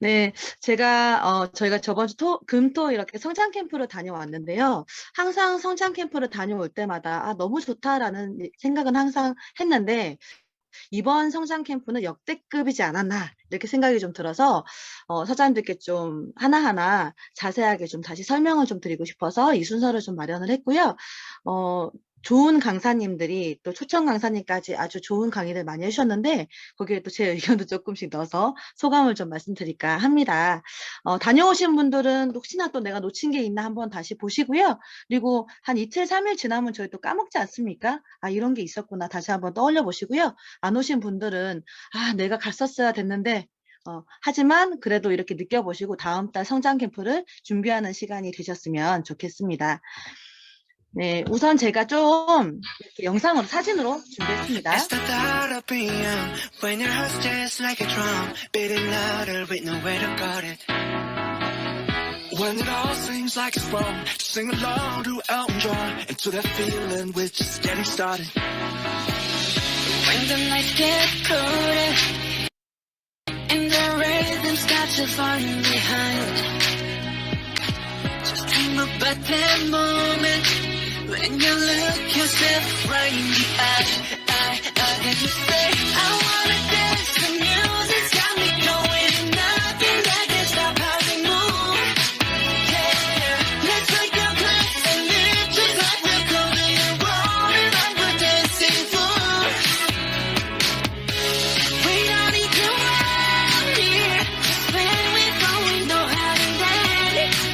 네, 저희가 저번 주 금, 토 이렇게 성장 캠프를 다녀왔는데요. 항상 성장 캠프를 다녀올 때마다, 너무 좋다라는 생각은 항상 했는데, 이번 성장 캠프는 역대급이지 않았나, 이렇게 생각이 좀 들어서, 사장님들께 좀 하나하나 자세하게 좀 다시 설명을 좀 드리고 싶어서 이 순서를 좀 마련을 했고요. 어, 좋은 강사님들이 또 초청 강사님까지 아주 좋은 강의를 많이 해주셨는데, 거기에 또 제 의견도 조금씩 넣어서 소감을 좀 말씀드릴까 합니다. 다녀오신 분들은 혹시나 또 내가 놓친 게 있나 한번 다시 보시고요. 그리고 한 이틀, 3일 지나면 저희 또 까먹지 않습니까? 이런 게 있었구나. 다시 한번 떠올려 보시고요. 안 오신 분들은 내가 갔었어야 됐는데 하지만 그래도 이렇게 느껴보시고 다음 달 성장 캠프를 준비하는 시간이 되셨으면 좋겠습니다. 네, 우선 제가 좀 이렇게 영상으로 사진으로 준비했습니다. It's the thought of being young when your heart's just like a drum beating louder with nowhere to guard it. When it all seems like it's wrong, just sing along to Elton John and to that feeling we're just getting started. When the nights get colder and the rhythm starts to fall behind, just dream about that moment when you look yourself right in the eye. And you say, I wanna dance, the music's got me going, and nothing that can stop how we move. Yeah, let's take a glass and live just like we're golden and rolling like we're dancing fools. We don't need to worry, 'cause when we go we know how to dance.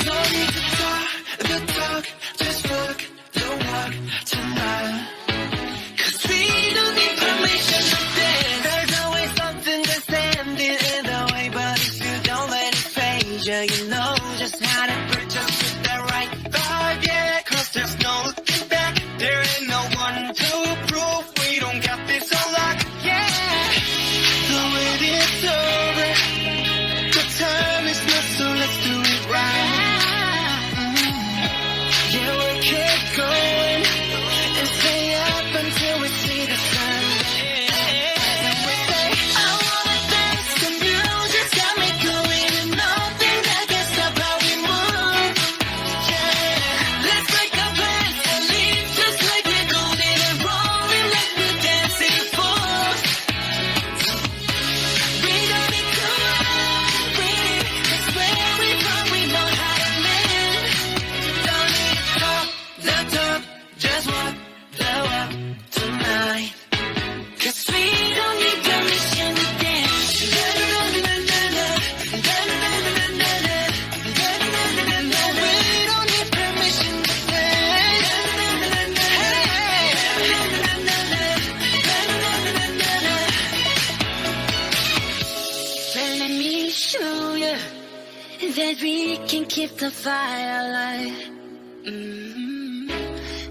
No need to talk the talk, just walk the walk tonight. We don't need permission to dance. There's always something that's standing in the way, but if you don't let it phase you, you know just how to put just with that right vibe, yeah. 'Cause there's no looking back, there ain't no one to prove we don't got this on lock, yeah. So when it's over, the time is not, so let's do it right. Yeah, we'll keep going and stay up until we see the sun. And we say, I wanna dance, the music's got me going, and nothing that can stop how we move. Yeah, let's make a plan and live just like we're golden and rolling like we're dancing fools. We don't need to worry, 'cause where we from we know how to live. Don't need to talk the talk, just walk the walk tonight. 'Cause we don't need permission to dance. We don't need permission to Well, let me show you that we can keep the fire alive.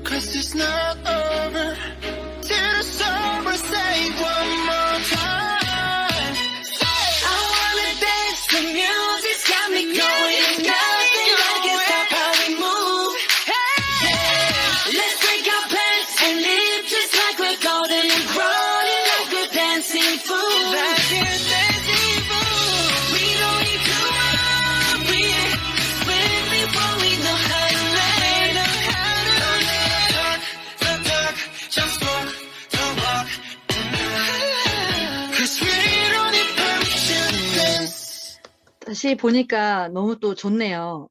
'Cause it's not over till it's over. Say one more time. I wanna dance, the music's got me going, and nothing that can stop how we move. Yeah, let's break our plans and live just like we're golden and rolling like we're dancing fools. Like we're dancing fools. We don't need to worry, 'cause when we fall we know how to land. Don't need to talk the talk, just walk the walk tonight. 'Cause we don't need permission to dance. 다시 보니까 너무 또 좋네요.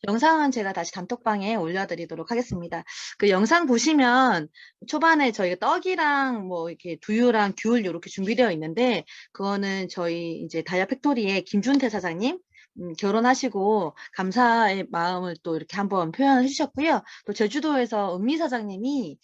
영상은 제가 다시 단톡방에 올려드리도록 하겠습니다. 그 영상 보시면 초반에 저희가 떡이랑 뭐 이렇게 두유랑 귤 이렇게 준비되어 있는데 그거는 저희 이제 다이아 팩토리의 김준태 사장님 결혼하시고 감사의 마음을 또 이렇게 한번 표현을 해주셨고요. 또 제주도에서 은미 사장님이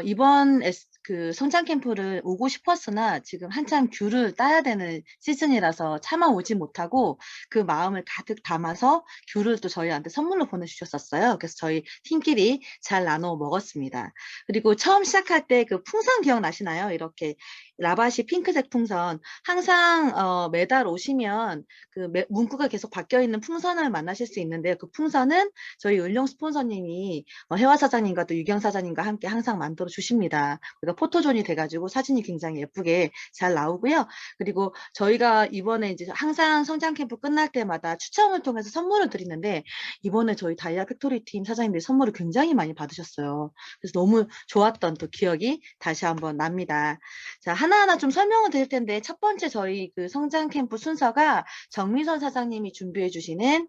이번 그 성장 캠프를 오고 싶었으나 지금 한참 귤을 따야 되는 시즌이라서 차마 오지 못하고 그 마음을 가득 담아서 귤을 또 저희한테 선물로 보내주셨었어요. 그래서 저희 팀끼리 잘 나눠 먹었습니다. 그리고 처음 시작할 때 그 풍선 기억나시나요? 이렇게 라바시 핑크색 풍선 항상 매달 오시면 그 문구가 계속 계속 바뀌어 있는 풍선을 만나실 수 있는데요. 그 풍선은 저희 을룡 스폰서님이 혜화 사장님과 또 유경 사장님과 함께 항상 만들어 주십니다. 그러니까 포토존이 돼가지고 사진이 굉장히 예쁘게 잘 나오고요. 그리고 저희가 이번에 이제 항상 성장 캠프 끝날 때마다 추첨을 통해서 선물을 드리는데 이번에 저희 다이아 팩토리 팀 사장님들이 선물을 굉장히 많이 받으셨어요. 그래서 너무 좋았던 또 기억이 다시 한번 납니다. 자, 하나하나 좀 설명을 드릴 텐데 첫 번째 저희 그 성장 캠프 순서가 정미선 사장님이 준비해 주시는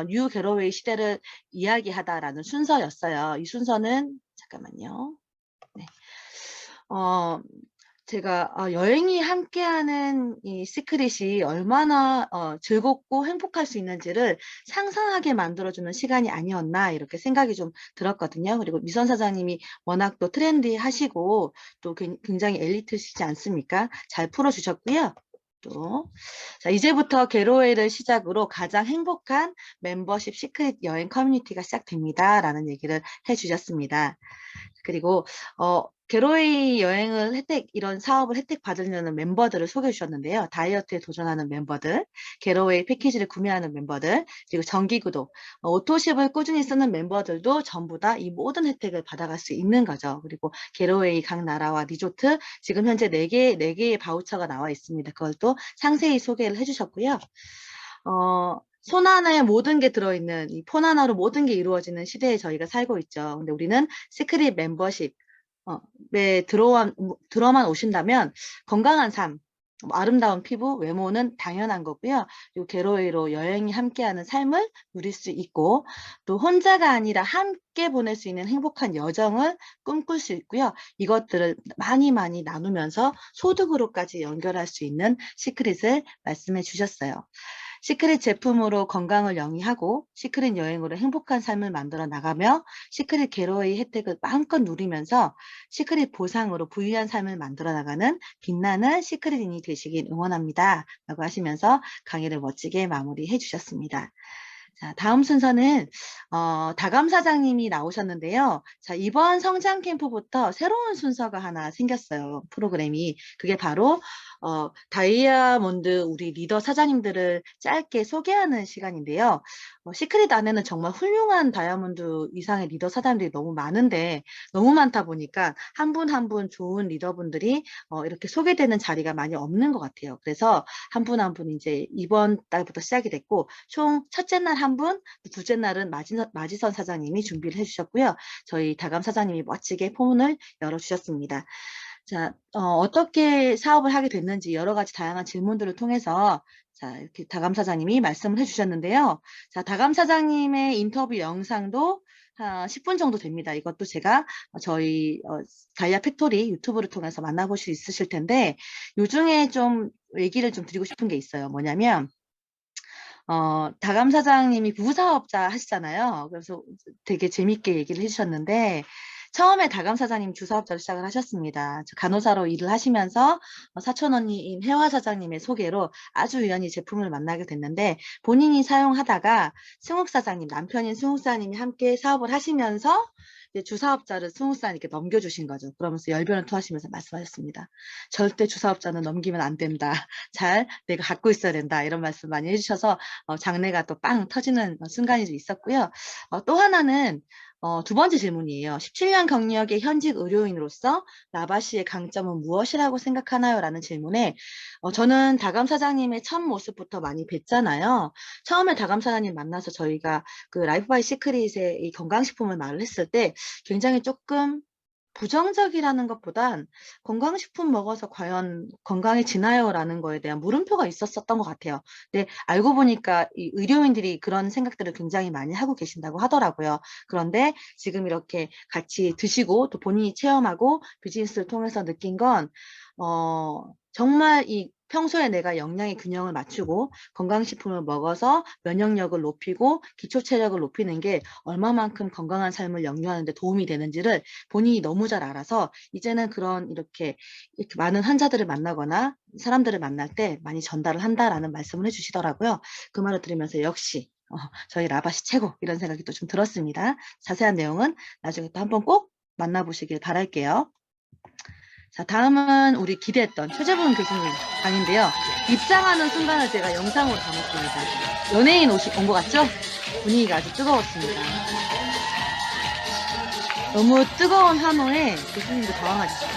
뉴 게러웨이 시대를 이야기하다라는 순서였어요. 이 순서는 잠깐만요. 네. 제가 여행이 함께하는 이 시크릿이 얼마나 즐겁고 행복할 수 있는지를 상상하게 만들어주는 시간이 아니었나 이렇게 생각이 좀 들었거든요. 그리고 미선 사장님이 워낙 또 트렌디하시고 또 굉장히 엘리트시지 않습니까? 잘 풀어주셨고요. 또 자, 이제부터 게로웨이를 시작으로 가장 행복한 멤버십 시크릿 여행 커뮤니티가 시작됩니다. 라는 얘기를 해주셨습니다. 그리고 게로웨이 여행을 이런 사업을 혜택 받으려는 멤버들을 소개해 주셨는데요. 다이어트에 도전하는 멤버들, 게로웨이 패키지를 구매하는 멤버들, 그리고 정기구독, 오토십을 꾸준히 쓰는 멤버들도 전부 다 이 모든 혜택을 받아갈 수 있는 거죠. 그리고 게로웨이 각 나라와 리조트, 지금 현재 4개의 바우처가 나와 있습니다. 그걸 또 상세히 소개를 해주셨고요. 손 하나에 모든 게 들어있는 이 폰 하나로 모든 게 이루어지는 시대에 저희가 살고 있죠. 근데 우리는 시크릿 멤버십 들어만 오신다면 건강한 삶, 아름다운 피부, 외모는 당연한 거고요. 그리고 게로웨이로 여행이 함께하는 삶을 누릴 수 있고 또 혼자가 아니라 함께 보낼 수 있는 행복한 여정을 꿈꿀 수 있고요. 이것들을 많이 나누면서 소득으로까지 연결할 수 있는 시크릿을 말씀해 주셨어요. 시크릿 제품으로 건강을 영위하고 시크릿 여행으로 행복한 삶을 만들어 나가며 시크릿 게로웨이 혜택을 마음껏 누리면서 시크릿 보상으로 부유한 삶을 만들어 나가는 빛나는 시크릿인이 되시길 응원합니다. 라고 하시면서 강의를 멋지게 마무리해 주셨습니다. 자, 다음 순서는 다감 사장님이 나오셨는데요. 자, 이번 성장 캠프부터 새로운 순서가 하나 생겼어요. 프로그램이. 그게 바로 다이아몬드 우리 리더 사장님들을 짧게 소개하는 시간인데요. 시크릿 안에는 정말 훌륭한 다이아몬드 이상의 리더 사장님들이 너무 많은데 너무 많다 보니까 한 분 한 분 좋은 리더분들이 이렇게 소개되는 자리가 많이 없는 것 같아요. 그래서 한 분 한 분 이제 이번 달부터 시작이 됐고 총 첫째 날 한 분, 둘째 날은 마지선 사장님이 준비를 해주셨고요. 저희 다감 사장님이 멋지게 포문을 열어주셨습니다. 자, 어떻게 사업을 하게 됐는지 여러 가지 다양한 질문들을 통해서 자, 이렇게 다감 사장님이 말씀을 해주셨는데요. 자, 다감 사장님의 인터뷰 영상도 한 10분 정도 됩니다. 이것도 제가 저희 다이아 팩토리 유튜브를 통해서 만나보실 수 있으실 텐데 요 중에 좀 얘기를 좀 드리고 싶은 게 있어요. 뭐냐면 다감 사장님이 부사업자 하시잖아요. 그래서 되게 재밌게 얘기를 해주셨는데 처음에 다감 사장님 주사업자로 시작을 하셨습니다. 간호사로 일을 하시면서 사촌 언니인 혜화 사장님의 소개로 아주 우연히 제품을 만나게 됐는데 본인이 사용하다가 승욱 사장님, 남편인 승욱 사장님이 함께 사업을 하시면서 이제 주사업자를 승욱 사장님께 넘겨주신 거죠. 그러면서 열변을 토하시면서 말씀하셨습니다. 절대 주사업자는 넘기면 안 된다. 잘 내가 갖고 있어야 된다. 이런 말씀 많이 해주셔서 장래가 또 빵 터지는 순간이 있었고요. 또 하나는 두 번째 질문이에요. 17년 경력의 현직 의료인으로서 라바시의 강점은 무엇이라고 생각하나요? 라는 질문에 저는 다감 사장님의 첫 모습부터 많이 뵀잖아요. 처음에 다감 사장님 만나서 저희가 그 라이프 바이 시크릿의 이 건강식품을 말을 했을 때 굉장히 조금 부정적이라는 것보단 건강식품 먹어서 과연 건강해지나요? 라는 거에 대한 물음표가 있었던 것 같아요. 근데 알고 보니까 이 의료인들이 그런 생각들을 굉장히 많이 하고 계신다고 하더라고요. 그런데 지금 이렇게 같이 드시고 또 본인이 체험하고 비즈니스를 통해서 느낀 건 정말 이 평소에 내가 영양의 균형을 맞추고 건강식품을 먹어서 면역력을 높이고 기초 체력을 높이는 게 얼마만큼 건강한 삶을 영유하는 데 도움이 되는지를 본인이 너무 잘 알아서 이제는 그런 이렇게 많은 환자들을 만나거나 사람들을 만날 때 많이 전달을 한다라는 말씀을 해주시더라고요. 그 말을 들으면서 역시 저희 라바시 최고 이런 생각이 또 좀 들었습니다. 자세한 내용은 나중에 또 한번 꼭 만나보시길 바랄게요. 자, 다음은 우리 기대했던 최재분 교수님 강인데요. 입장하는 순간을 제가 영상으로 담았습니다. 연예인 온 것 같죠? 분위기가 아주 뜨거웠습니다. 너무 뜨거운 환호에 교수님도 당황하셨어요.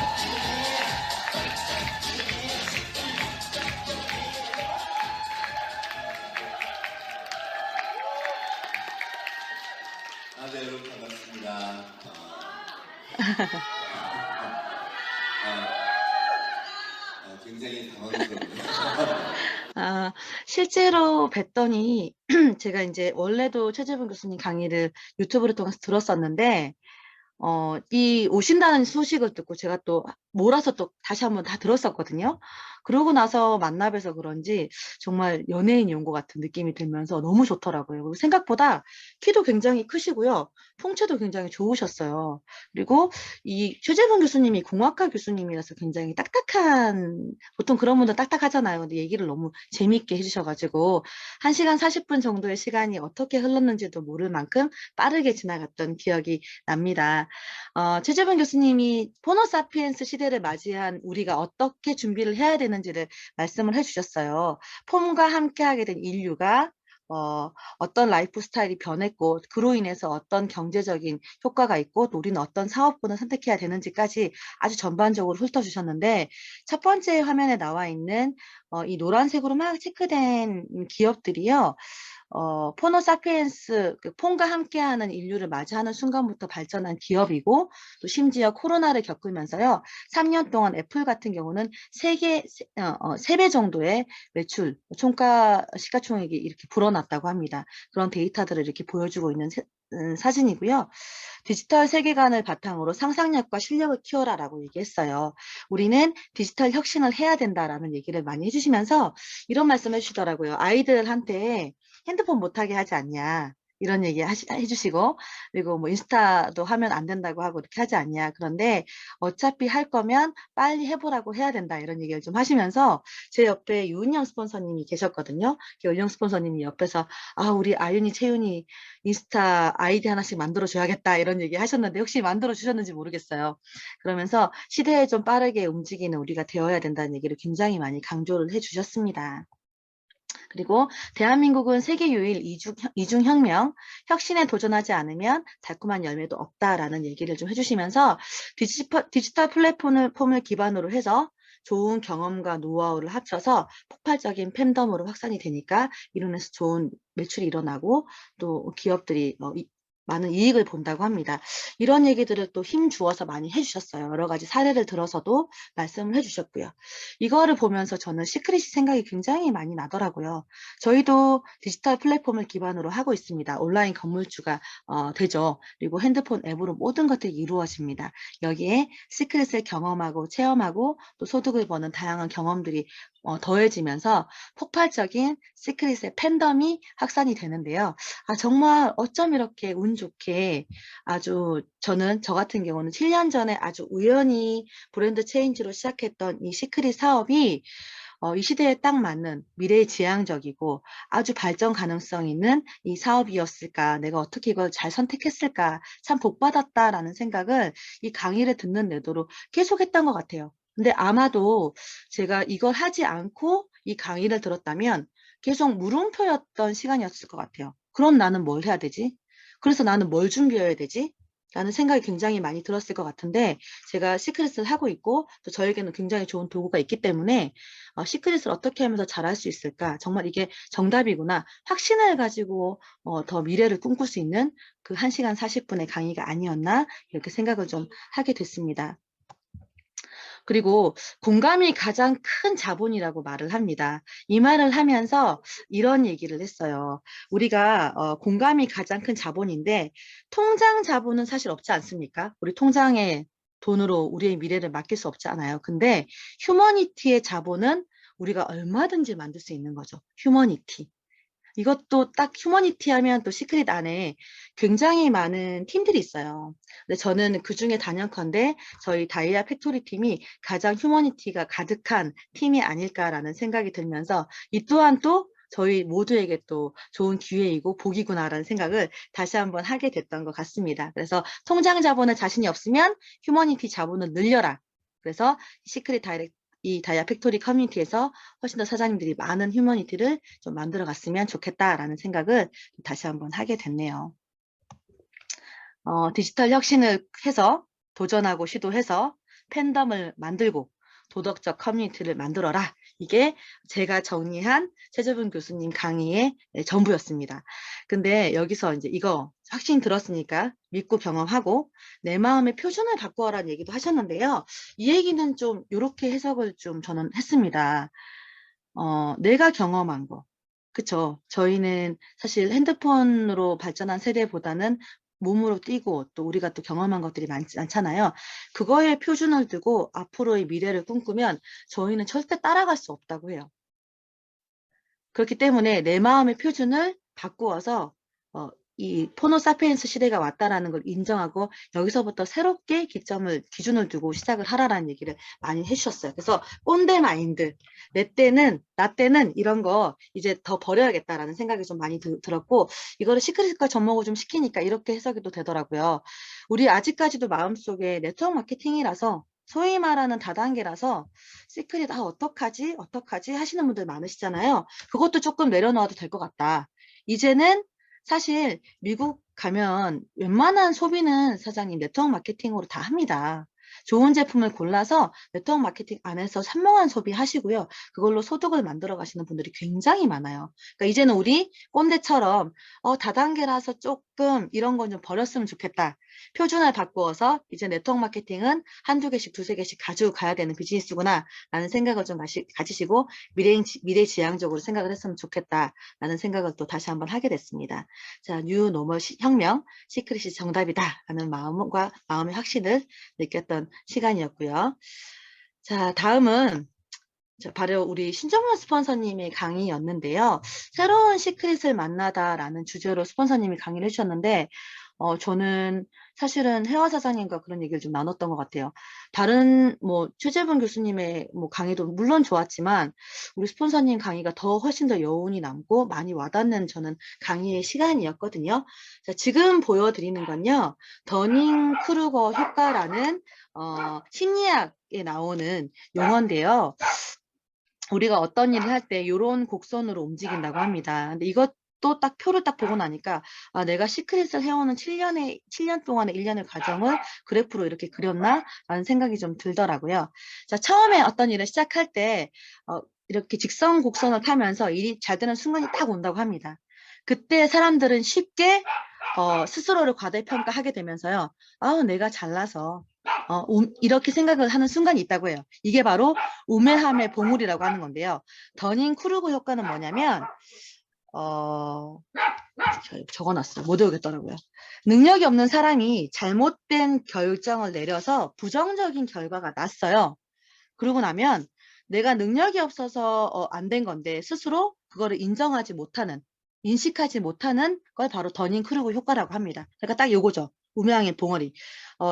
네, 여러분 반갑습니다. 굉장히 당황스럽네요. 아, 실제로 뵀더니 제가 이제 원래도 최재분 교수님 강의를 유튜브를 통해서 들었었는데 이 오신다는 소식을 듣고 제가 또 몰아서 또 다시 한번 다 들었었거든요. 그러고 나서 만나 뵈서 그런지 정말 연예인이 온 것 같은 느낌이 들면서 너무 좋더라고요. 그리고 생각보다 키도 굉장히 크시고요. 풍채도 굉장히 좋으셨어요. 그리고 이 최재분 교수님이 공학과 교수님이라서 굉장히 딱딱한, 보통 그런 분들 딱딱하잖아요. 근데 얘기를 너무 재미있게 해주셔가지고 1시간 40분 정도의 시간이 어떻게 흘렀는지도 모를 만큼 빠르게 지나갔던 기억이 납니다. 최재분 교수님이 호모사피엔스 시대를 맞이한 우리가 어떻게 준비를 해야 되는지를 말씀을 해주셨어요. 폼과 함께하게 된 인류가 어떤 라이프 스타일이 변했고 그로 인해서 어떤 경제적인 효과가 있고 또 우리는 어떤 사업군을 선택해야 되는지까지 아주 전반적으로 훑어주셨는데 첫 번째 화면에 나와 있는 이 노란색으로 막 체크된 기업들이요. 포노 사피엔스, 폰과 함께하는 인류를 맞이하는 순간부터 발전한 기업이고 또 심지어 코로나를 겪으면서요. 3년 동안 애플 같은 경우는 3배 정도의 매출, 총가 시가총액이 이렇게 불어났다고 합니다. 그런 데이터들을 이렇게 보여주고 있는 사진이고요. 디지털 세계관을 바탕으로 상상력과 실력을 키워라라고 얘기했어요. 우리는 디지털 혁신을 해야 된다라는 얘기를 많이 해주시면서 이런 말씀 해주시더라고요. 아이들한테 핸드폰 못하게 하지 않냐. 이런 얘기 해주시고, 그리고 뭐 인스타도 하면 안 된다고 하고 이렇게 하지 않냐. 그런데 어차피 할 거면 빨리 해보라고 해야 된다. 이런 얘기를 좀 하시면서 제 옆에 유은영 스폰서님이 계셨거든요. 유은영 스폰서님이 옆에서 우리 아윤이, 채윤이 인스타 아이디 하나씩 만들어줘야겠다. 이런 얘기 하셨는데 혹시 만들어주셨는지 모르겠어요. 그러면서 시대에 좀 빠르게 움직이는 우리가 되어야 된다는 얘기를 굉장히 많이 강조를 해주셨습니다. 그리고 대한민국은 세계 유일 이중혁명, 혁신에 도전하지 않으면 달콤한 열매도 없다라는 얘기를 좀 해주시면서 디지털 플랫폼을 기반으로 해서 좋은 경험과 노하우를 합쳐서 폭발적인 팬덤으로 확산이 되니까 이론에서 좋은 매출이 일어나고 또 기업들이 많은 이익을 본다고 합니다. 이런 얘기들을 또 힘 주어서 많이 해주셨어요. 여러 가지 사례를 들어서도 말씀을 해주셨고요. 이거를 보면서 저는 시크릿이 생각이 굉장히 많이 나더라고요. 저희도 디지털 플랫폼을 기반으로 하고 있습니다. 온라인 건물주가 되죠. 그리고 핸드폰 앱으로 모든 것들이 이루어집니다. 여기에 시크릿을 경험하고 체험하고 또 소득을 버는 다양한 경험들이 더해지면서 폭발적인 시크릿의 팬덤이 확산이 되는데요. 정말 어쩜 이렇게 운 좋게 아주 저 같은 경우는 7년 전에 아주 우연히 브랜드 체인지로 시작했던 이 시크릿 사업이 이 시대에 딱 맞는 미래지향적이고 아주 발전 가능성 있는 이 사업이었을까, 내가 어떻게 이걸 잘 선택했을까, 참 복받았다라는 생각을 이 강의를 듣는 내도로 계속 했던 것 같아요. 근데 아마도 제가 이걸 하지 않고 이 강의를 들었다면 계속 물음표였던 시간이었을 것 같아요. 그럼 나는 뭘 해야 되지? 그래서 나는 뭘 준비해야 되지? 라는 생각이 굉장히 많이 들었을 것 같은데 제가 시크릿을 하고 있고 또 저에게는 굉장히 좋은 도구가 있기 때문에 시크릿을 어떻게 하면서 잘할 수 있을까? 정말 이게 정답이구나. 확신을 가지고 더 미래를 꿈꿀 수 있는 그 1시간 40분의 강의가 아니었나 이렇게 생각을 좀 하게 됐습니다. 그리고 공감이 가장 큰 자본이라고 말을 합니다. 이 말을 하면서 이런 얘기를 했어요. 우리가 공감이 가장 큰 자본인데 통장 자본은 사실 없지 않습니까? 우리 통장에 돈으로 우리의 미래를 맡길 수 없잖아요. 근데 휴머니티의 자본은 우리가 얼마든지 만들 수 있는 거죠. 휴머니티. 이것도 딱 휴머니티 하면 또 시크릿 안에 굉장히 많은 팀들이 있어요. 근데 저는 그중에 단연컨대 저희 다이아 팩토리 팀이 가장 휴머니티가 가득한 팀이 아닐까라는 생각이 들면서 이 또한 또 저희 모두에게 또 좋은 기회이고 복이구나라는 생각을 다시 한번 하게 됐던 것 같습니다. 그래서 통장 자본을 자신이 없으면 휴머니티 자본을 늘려라. 그래서 시크릿 이 다이아 팩토리 커뮤니티에서 훨씬 더 사장님들이 많은 휴머니티를 좀 만들어 갔으면 좋겠다라는 생각을 다시 한번 하게 됐네요. 디지털 혁신을 해서 도전하고 시도해서 팬덤을 만들고 도덕적 커뮤니티를 만들어라. 이게 제가 정리한 최재분 교수님 강의의 전부였습니다. 근데 여기서 이제 이거 확신 들었으니까 믿고 경험하고 내 마음의 표준을 바꾸어라는 얘기도 하셨는데요. 이 얘기는 좀 이렇게 해석을 좀 저는 했습니다. 내가 경험한 거. 그쵸. 저희는 사실 핸드폰으로 발전한 세대보다는 몸으로 뛰고 또 우리가 또 경험한 것들이 많잖아요. 그거에 표준을 두고 앞으로의 미래를 꿈꾸면 저희는 절대 따라갈 수 없다고 해요. 그렇기 때문에 내 마음의 표준을 바꾸어서 이 포노사피엔스 시대가 왔다라는 걸 인정하고 여기서부터 새롭게 기준을 두고 시작을 하라라는 얘기를 많이 해주셨어요. 그래서 꼰대 마인드, 나 때는 이런 거 이제 더 버려야겠다라는 생각이 좀 많이 들었고 이거를 시크릿과 접목을 좀 시키니까 이렇게 해석이 또 되더라고요. 우리 아직까지도 마음속에 네트워크 마케팅이라서 소위 말하는 다단계라서 시크릿 어떡하지 하시는 분들 많으시잖아요. 그것도 조금 내려놓아도 될 것 같다. 이제는 사실 미국 가면 웬만한 소비는 사장님 네트워크 마케팅으로 다 합니다. 좋은 제품을 골라서 네트워크 마케팅 안에서 선명한 소비하시고요. 그걸로 소득을 만들어 가시는 분들이 굉장히 많아요. 그러니까 이제는 우리 꼰대처럼 다단계라서 조금 이런 건 좀 버렸으면 좋겠다. 표준을 바꾸어서 이제 네트워크 마케팅은 한두 개씩, 두세 개씩 가지고 가야 되는 비즈니스구나 라는 생각을 좀 가지시고 미래지향적으로 생각을 했으면 좋겠다라는 생각을 또 다시 한번 하게 됐습니다. 자, 뉴 노멀 혁명, 시크릿이 정답이다 라는 마음의 확신을 느꼈던 시간이었고요. 자, 다음은 바로 우리 신정현 스폰서님의 강의였는데요. 새로운 시크릿을 만나다라는 주제로 스폰서님이 강의를 해주셨는데 저는 사실은 회화 사장님과 그런 얘기를 좀 나눴던 것 같아요. 다른 최재분 교수님의 강의도 물론 좋았지만 우리 스폰서님 강의가 훨씬 더 여운이 남고 많이 와닿는 저는 강의의 시간이었거든요. 자, 지금 보여드리는 건요. 더닝 크루거 효과라는 심리학에 나오는 용어인데요. 우리가 어떤 일을 할 때 이런 곡선으로 움직인다고 합니다. 근데 이것도 딱 표를 딱 보고 나니까 내가 시크릿을 해오는 7년 동안의 1년의 과정을 그래프로 이렇게 그렸나? 라는 생각이 좀 들더라고요. 자, 처음에 어떤 일을 시작할 때 이렇게 직선 곡선을 타면서 일이 잘 되는 순간이 딱 온다고 합니다. 그때 사람들은 쉽게 스스로를 과대평가하게 되면서요. 내가 잘나서 이렇게 생각을 하는 순간이 있다고 해요. 이게 바로 우매함의 봉우리라고 하는 건데요. 더닝 크루거 효과는 뭐냐면 적어놨어요. 못 외우겠더라고요. 능력이 없는 사람이 잘못된 결정을 내려서 부정적인 결과가 났어요. 그러고 나면 내가 능력이 없어서 안 된 건데 스스로 그거를 인식하지 못하는 걸 바로 더닝 크루거 효과라고 합니다. 그러니까 딱 요거죠. 우매함의 봉어리.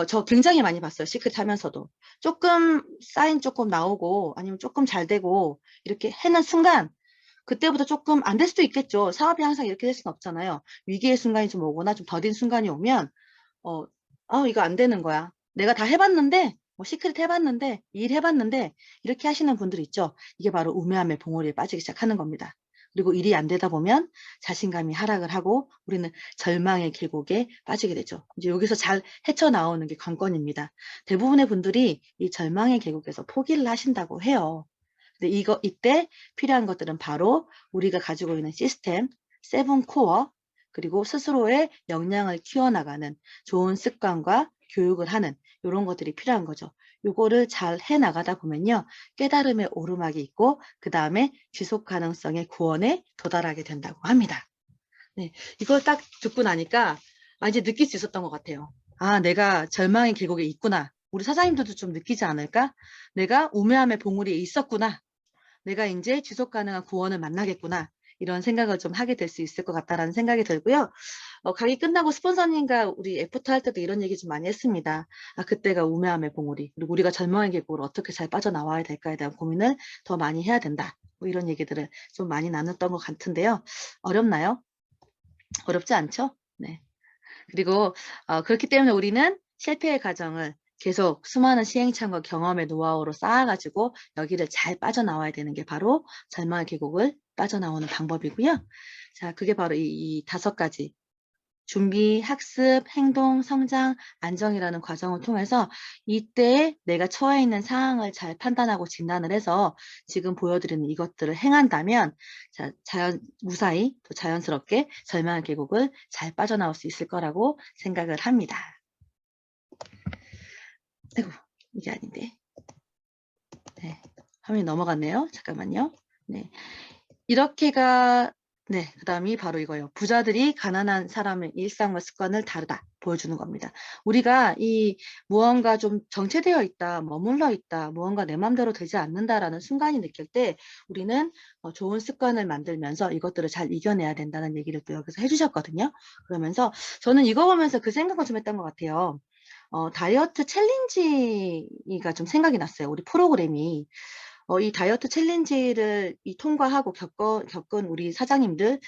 저 굉장히 많이 봤어요. 시크릿 하면서도. 조금 사인 조금 나오고 아니면 조금 잘 되고 이렇게 해는 순간 그때부터 조금 안 될 수도 있겠죠. 사업이 항상 이렇게 될 수는 없잖아요. 위기의 순간이 좀 오거나 좀 더딘 순간이 오면 이거 안 되는 거야. 내가 다 해봤는데 시크릿 해봤는데 일 해봤는데 이렇게 하시는 분들 있죠. 이게 바로 우매함의 봉오리에 빠지기 시작하는 겁니다. 그리고 일이 안 되다 보면 자신감이 하락을 하고 우리는 절망의 계곡에 빠지게 되죠. 이제 여기서 잘 헤쳐나오는 게 관건입니다. 대부분의 분들이 이 절망의 계곡에서 포기를 하신다고 해요. 근데 이때 필요한 것들은 바로 우리가 가지고 있는 시스템, 7코어, 그리고 스스로의 역량을 키워나가는 좋은 습관과 교육을 하는 이런 것들이 필요한 거죠. 요거를 잘 해나가다 보면요. 깨달음의 오르막이 있고 그 다음에 지속 가능성의 구원에 도달하게 된다고 합니다. 네, 이걸 딱 듣고 나니까 이제 느낄 수 있었던 것 같아요. 내가 절망의 계곡에 있구나. 우리 사장님들도 좀 느끼지 않을까? 내가 우매함의 봉우리에 있었구나. 내가 이제 지속 가능한 구원을 만나겠구나. 이런 생각을 좀 하게 될 수 있을 것 같다라는 생각이 들고요. 강의 끝나고 스폰서님과 우리 애프터 할 때도 이런 얘기 좀 많이 했습니다. 그때가 우매함의 봉우리, 그리고 우리가 절망의 계곡으로 어떻게 잘 빠져나와야 될까에 대한 고민을 더 많이 해야 된다. 이런 얘기들을 좀 많이 나눴던 것 같은데요. 어렵나요? 어렵지 않죠? 네. 그리고 그렇기 때문에 우리는 실패의 과정을 계속 수많은 시행착오 경험의 노하우로 쌓아가지고 여기를 잘 빠져나와야 되는 게 바로 절망의 계곡을 빠져나오는 방법이고요. 자, 그게 바로 이 5가지. 준비, 학습, 행동, 성장, 안정이라는 과정을 통해서 이때 내가 처해 있는 상황을 잘 판단하고 진단을 해서 지금 보여드리는 이것들을 행한다면 무사히 또 자연스럽게 절망의 계곡을 잘 빠져나올 수 있을 거라고 생각을 합니다. 아이고, 이게 아닌데. 네, 화면이 넘어갔네요. 잠깐만요. 네, 이렇게가 그 다음이 바로 이거예요. 부자들이 가난한 사람의 일상과 습관을 다르다 보여주는 겁니다. 우리가 이 무언가 좀 정체되어 있다, 머물러 있다, 무언가 내 맘대로 되지 않는다라는 순간이 느낄 때 우리는 좋은 습관을 만들면서 이것들을 잘 이겨내야 된다는 얘기를 또 여기서 해주셨거든요. 그러면서 저는 이거 보면서 그 생각을 좀 했던 것 같아요. 다이어트 챌린지가 좀 생각이 났어요. 우리 프로그램이. 이 다이어트 챌린지를 통과하고 겪은 우리 사장님들,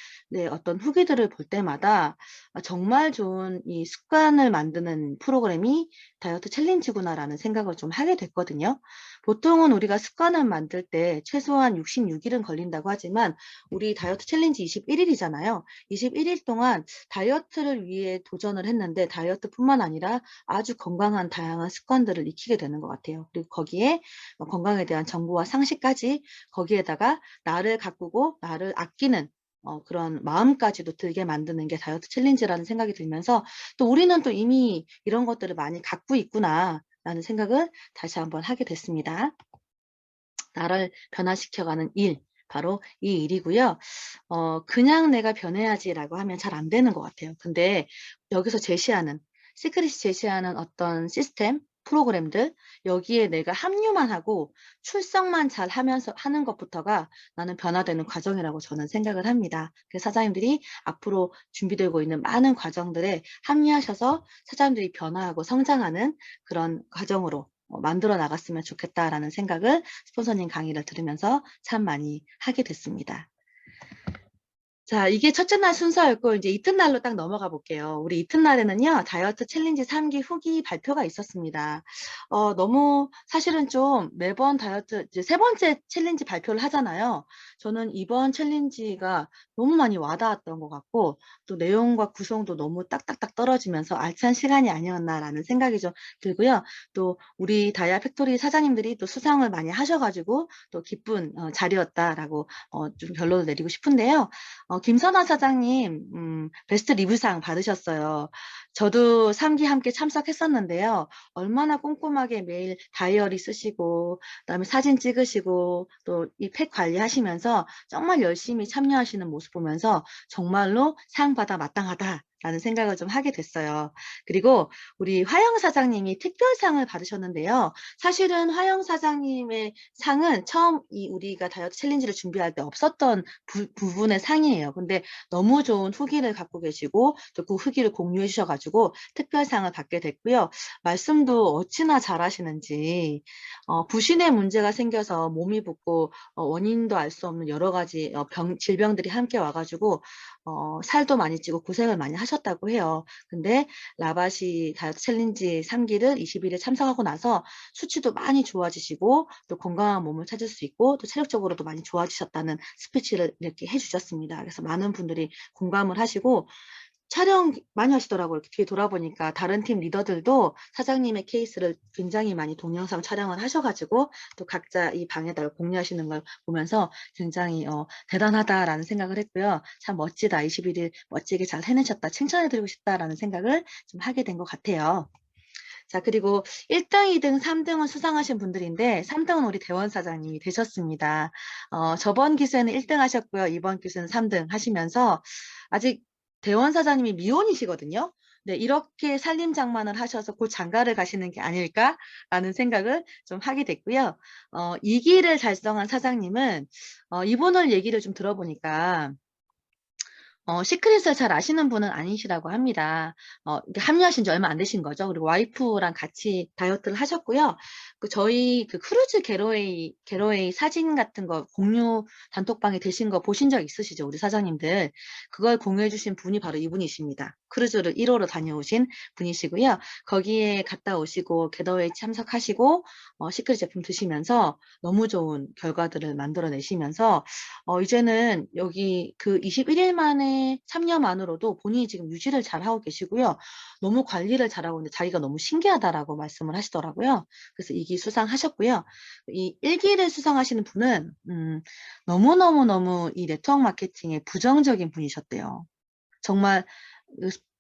어떤 후기들을 볼 때마다 정말 좋은 이 습관을 만드는 프로그램이 다이어트 챌린지구나라는 생각을 좀 하게 됐거든요. 보통은 우리가 습관을 만들 때 최소한 66일은 걸린다고 하지만 우리 다이어트 챌린지 21일이잖아요. 21일 동안 다이어트를 위해 도전을 했는데 다이어트뿐만 아니라 아주 건강한 다양한 습관들을 익히게 되는 것 같아요. 그리고 거기에 건강에 대한 정보와 상식까지 거기에다가 나를 가꾸고 나를 아끼는 그런 마음까지도 들게 만드는 게 다이어트 챌린지라는 생각이 들면서 또 우리는 또 이미 이런 것들을 많이 갖고 있구나 라는 생각을 다시 한번 하게 됐습니다. 나를 변화시켜가는 일, 바로 이 일이고요. 그냥 내가 변해야지라고 하면 잘 안 되는 것 같아요. 근데 여기서 시크릿이 제시하는 어떤 시스템, 프로그램들, 여기에 내가 합류만 하고 출석만 잘 하면서 하는 것부터가 나는 변화되는 과정이라고 저는 생각을 합니다. 그래서 사장님들이 앞으로 준비되고 있는 많은 과정들에 합류하셔서 사장님들이 변화하고 성장하는 그런 과정으로 만들어 나갔으면 좋겠다라는 생각을 스폰서님 강의를 들으면서 참 많이 하게 됐습니다. 자, 이게 첫째 날 순서였고 이제 이튿날로 딱 넘어가 볼게요. 우리 이튿날에는요. 다이어트 챌린지 3기 후기 발표가 있었습니다. 너무 사실은 좀 매번 다이어트 이제 3번째 챌린지 발표를 하잖아요. 저는 이번 챌린지가 너무 많이 와닿았던 것 같고 또 내용과 구성도 너무 딱딱딱 떨어지면서 알찬 시간이 아니었나라는 생각이 좀 들고요. 또 우리 다이아 팩토리 사장님들이 또 수상을 많이 하셔가지고 또 기쁜 자리였다라고 좀 결론을 내리고 싶은데요. 김선아 사장님, 베스트 리뷰상 받으셨어요. 저도 3기 함께 참석했었는데요. 얼마나 꼼꼼하게 매일 다이어리 쓰시고, 그다음에 사진 찍으시고, 또 이 팩 관리하시면서 정말 열심히 참여하시는 모습 보면서 정말로 상 받아 마땅하다. 라는 생각을 좀 하게 됐어요. 그리고 우리 화영 사장님이 특별상을 받으셨는데요. 사실은 화영 사장님의 상은 처음 우리가 다이어트 챌린지를 준비할 때 없었던 부분의 상이에요. 근데 너무 좋은 후기를 갖고 계시고 또 그 후기를 공유해 주셔가지고 특별상을 받게 됐고요. 말씀도 어찌나 잘하시는지 부신의 문제가 생겨서 몸이 붓고 원인도 알 수 없는 여러 가지 질병들이 함께 와가지고 살도 많이 찌고 고생을 많이 하셨다고 해요. 근데 라바시 다이어트 챌린지 3기를 20일에 참석하고 나서 수치도 많이 좋아지시고 또 건강한 몸을 찾을 수 있고 또 체력적으로도 많이 좋아지셨다는 스피치를 이렇게 해주셨습니다. 그래서 많은 분들이 공감을 하시고 촬영 많이 하시더라고요. 이렇게 뒤에 돌아보니까 다른 팀 리더들도 사장님의 케이스를 굉장히 많이 동영상 촬영을 하셔가지고 또 각자 이 방에다가 공유하시는 걸 보면서 굉장히 대단하다라는 생각을 했고요. 참 멋지다. 21일 멋지게 잘 해내셨다. 칭찬해드리고 싶다라는 생각을 좀 하게 된 것 같아요. 자, 그리고 1등, 2등, 3등은 수상하신 분들인데 3등은 우리 대원 사장님이 되셨습니다. 저번 기수에는 1등 하셨고요. 이번 기수는 3등 하시면서 아직 대원 사장님이 미혼이시거든요. 네, 이렇게 살림장만을 하셔서 곧 장가를 가시는 게 아닐까라는 생각을 좀 하게 됐고요. 2기를 달성한 사장님은 이분을 얘기를 좀 들어보니까 시크릿을 잘 아시는 분은 아니시라고 합니다. 합류하신 지 얼마 안 되신 거죠. 그리고 와이프랑 같이 다이어트를 하셨고요. 저희 크루즈 게러웨이 사진 같은 거 공유 단톡방에 되신 거 보신 적 있으시죠? 우리 사장님들. 그걸 공유해 주신 분이 바로 이분이십니다. 크루즈를 1호로 다녀오신 분이시고요. 거기에 갔다 오시고 겟어웨이 참석하시고 시크릿 제품 드시면서 너무 좋은 결과들을 만들어내시면서 이제는 여기 그 21일 만에 참여만으로도 본인이 지금 유지를 잘하고 계시고요. 너무 관리를 잘하고 있는데 자기가 너무 신기하다라고 말씀을 하시더라고요. 그래서 2기 수상하셨고요. 이 1기를 수상하시는 분은 너무너무너무 이 네트워크 마케팅에 부정적인 분이셨대요. 정말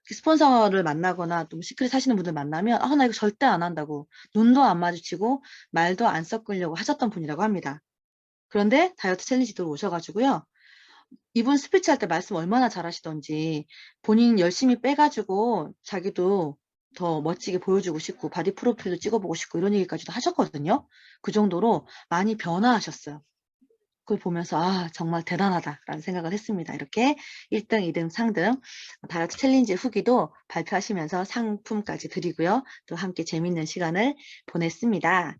스폰서를 만나거나 또 시크릿 하시는 분들 만나면 나 이거 절대 안 한다고 눈도 안 마주치고 말도 안 섞으려고 하셨던 분이라고 합니다. 그런데 다이어트 챌린지 들어오셔가지고요. 이분 스피치 할 때 말씀 얼마나 잘하시던지 본인 열심히 빼가지고 자기도 더 멋지게 보여주고 싶고 바디 프로필도 찍어보고 싶고 이런 얘기까지도 하셨거든요. 그 정도로 많이 변화하셨어요. 그걸 보면서 정말 대단하다라는 생각을 했습니다. 이렇게 1등, 2등, 상등 다이어트 챌린지 후기도 발표하시면서 상품까지 드리고요. 또 함께 재밌는 시간을 보냈습니다.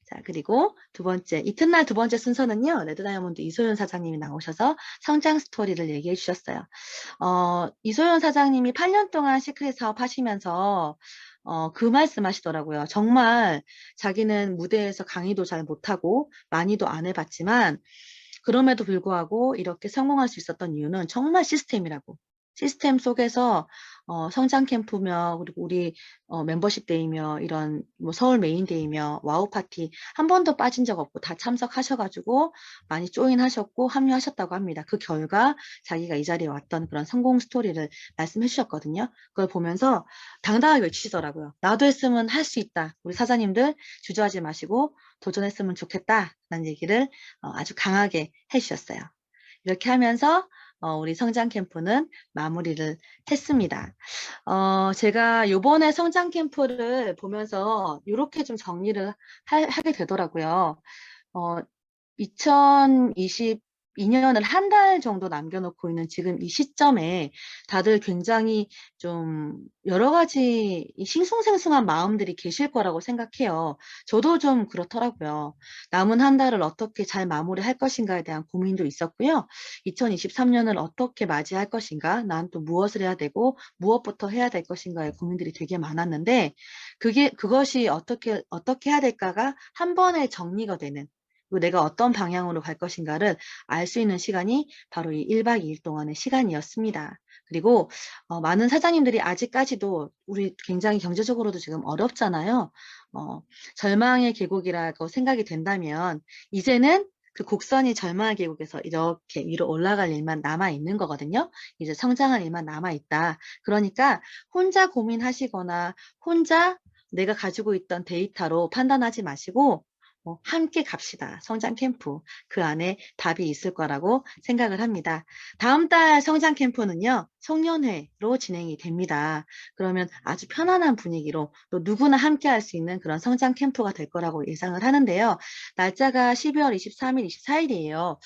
자, 그리고 두 번째, 이튿날 두 번째 순서는요, 레드다이아몬드 이소연 사장님이 나오셔서 성장 스토리를 얘기해 주셨어요. 이소연 사장님이 8년 동안 시크릿 사업 하시면서 그 말씀 하시더라고요. 정말 자기는 무대에서 강의도 잘 못하고 많이도 안 해봤지만 그럼에도 불구하고 이렇게 성공할 수 있었던 이유는 정말 시스템이라고. 시스템 속에서 성장 캠프며 그리고 우리 멤버십 데이며 이런 뭐 서울 메인 데이며 와우 파티 한 번도 빠진 적 없고 다 참석하셔가지고 많이 조인하셨고 합류하셨다고 합니다. 그 결과 자기가 이 자리에 왔던 그런 성공 스토리를 말씀해 주셨거든요. 그걸 보면서 당당하게 외치시더라고요. 나도 했으면 할 수 있다. 우리 사장님들 주저하지 마시고 도전했으면 좋겠다라는 얘기를 아주 강하게 해주셨어요. 이렇게 하면서 우리 성장 캠프는 마무리를 했습니다. 제가 요번에 성장 캠프를 보면서 이렇게 좀 정리를 하게 되더라고요. 2022년을 한 달 정도 남겨놓고 있는 지금 이 시점에 다들 굉장히 좀 여러 가지 싱숭생숭한 마음들이 계실 거라고 생각해요. 저도 좀 그렇더라고요. 남은 한 달을 어떻게 잘 마무리할 것인가에 대한 고민도 있었고요. 2023년을 어떻게 맞이할 것인가, 난 또 무엇을 해야 되고 무엇부터 해야 될 것인가의 고민들이 되게 많았는데 그것이 어떻게 해야 될까가 한 번에 정리가 되는 그리고 내가 어떤 방향으로 갈 것인가를 알 수 있는 시간이 바로 이 1박 2일 동안의 시간이었습니다. 그리고 많은 사장님들이 아직까지도 우리 굉장히 경제적으로도 지금 어렵잖아요. 절망의 계곡이라고 생각이 된다면 이제는 그 곡선이 절망의 계곡에서 이렇게 위로 올라갈 일만 남아있는 거거든요. 이제 성장할 일만 남아있다. 그러니까 혼자 고민하시거나 혼자 내가 가지고 있던 데이터로 판단하지 마시고 함께 갑시다. 성장 캠프. 그 안에 답이 있을 거라고 생각을 합니다. 다음 달 성장 캠프는요. 송년회로 진행이 됩니다. 그러면 아주 편안한 분위기로 또 누구나 함께 할 수 있는 그런 성장 캠프가 될 거라고 예상을 하는데요. 날짜가 12월 23일, 24일이에요.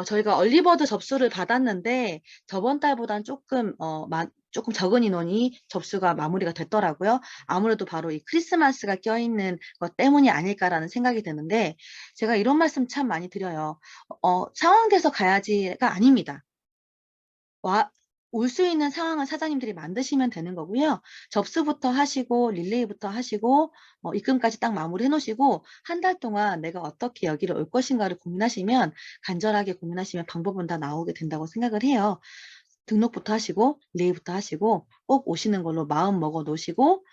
저희가 얼리버드 접수를 받았는데 저번 달보단 조금 적은 인원이 접수가 마무리가 됐더라고요. 아무래도 바로 이 크리스마스가 껴있는 것 때문이 아닐까라는 생각이 드는데 제가 이런 말씀 참 많이 드려요. 상황돼서 가야지가 아닙니다. 올 수 있는 상황을 사장님들이 만드시면 되는 거고요. 접수부터 하시고 릴레이부터 하시고 입금까지 딱 마무리해 놓으시고 한 달 동안 내가 어떻게 여기를 올 것인가를 고민하시면 간절하게 고민하시면 방법은 다 나오게 된다고 생각을 해요. 등록부터 하시고 릴레이부터 하시고 꼭 오시는 걸로 마음 먹어 놓으시고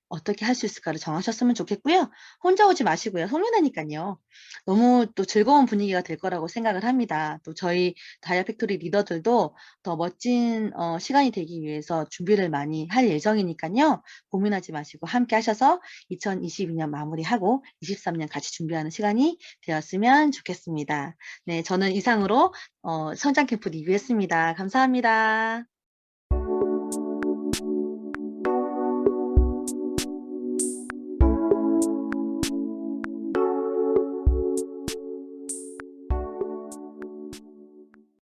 어떻게 할 수 있을까를 정하셨으면 좋겠고요. 혼자 오지 마시고요. 송년회니까요. 너무 또 즐거운 분위기가 될 거라고 생각을 합니다. 또 저희 다이아 팩토리 리더들도 더 멋진 시간이 되기 위해서 준비를 많이 할 예정이니까요. 고민하지 마시고 함께 하셔서 2022년 마무리하고 23년 같이 준비하는 시간이 되었으면 좋겠습니다. 네, 저는 이상으로 성장 캠프 리뷰했습니다. 감사합니다.